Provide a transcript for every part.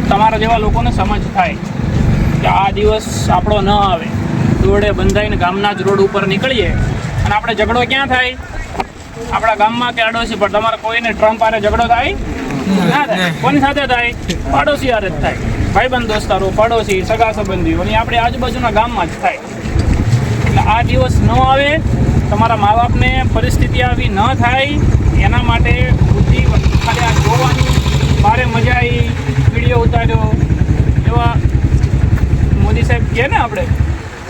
તમારા જેવા લોકોને સમજ થાય કે આ દિવસ આપણો ન આવે, દોડે બંધાઈને ગામના જ રોડ ઉપર નીકળીએ અને આપણે ઝઘડો ક્યાં થાય? આપણા ગામમાં કે અડોશી પર. તમારે કોઈને ટ્રમ્પ હારે ઝઘડો થાય? ના થાય. કોની સાથે થાય? પાડોશી હારે જ થાય. ભાઈબંધ દોસ્તારો, પડોશી, સગા સંબંધીઓ અને આપણે આજુબાજુના ગામમાં જ થાય. એટલે આ દિવસ ન આવે, તમારા મા બાપને પરિસ્થિતિ આવી ન થાય એના માટે બુદ્ધિ ખાલી આ જોવાનું, મારે મજા આવી, વિડીયો ઉતાર્યો એવા મોદી સાહેબ કહે ને આપણે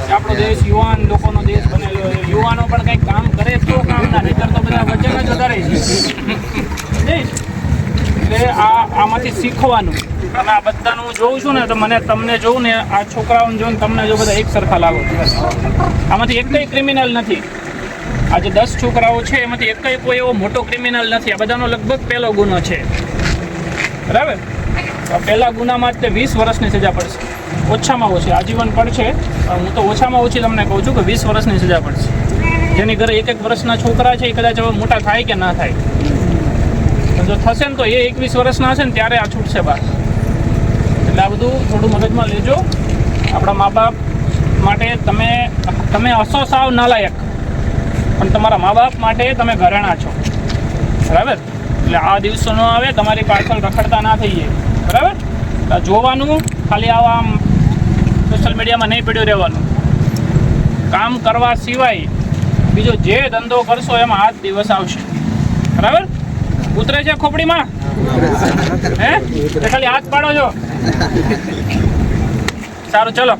કે આપણો દેશ યુવાન લોકોનો દેશ બનેલો, યુવાનો પણ કંઈક કામ કરે તો કામના, નહીંતર તો બધા વચન જ વધારે છે. એટલે આમાંથી શીખવાનું. અને આ બધાનું જોઉં છું ને તો તમને જોઉં ને, આ છોકરાઓને જોઉં ને તમને જો બધા એક સરખા લાગો. આમાંથી એક કંઈ ક્રિમિનલ નથી. આ જે 10 છોકરાઓ છે એમાંથી એક કંઈ કોઈ એવો મોટો ક્રિમિનલ નથી. આ બધાનો લગભગ પહેલો ગુનો છે, બરાબર? પહેલા ગુનામાં જ તે 20 વર્ષની સજા પડશે, ઓછામાં ઓછી. આજીવન પડશે, હું તો ઓછામાં ઓછી તમને કહું છું કે 20 વર્ષની સજા પડશે. જેની ઘરે 1-1 વર્ષના છોકરા છે એ કદાચ હવે મોટા થાય કે ના થાય, જો થશે ને તો એ 21 વર્ષના હશે ને ત્યારે આ છૂટશે બહાર. એટલે આ બધું થોડું મગજમાં લેજો. આપણા મા બાપ માટે તમે હસો સાવ નાલાયક, પણ તમારા મા બાપ માટે તમે ઘરેણા છો, બરાબર? એટલે આ દિવસો ન આવે, તમારી પાછળ રખડતા ના થઈએ, બરાબર? જોવાનું, ખાલી આવા સોશિયલ મીડિયામાં નહીં પડ્યું રહેવાનું. કામ કરવા સિવાય બીજો જે ધંધો કરશો એમાં આ જ દિવસ આવશે, બરાબર? ઉતરે છે ખોપડીમાં? હે? ખાલી હાથ પાડો છો. સારું, ચલો.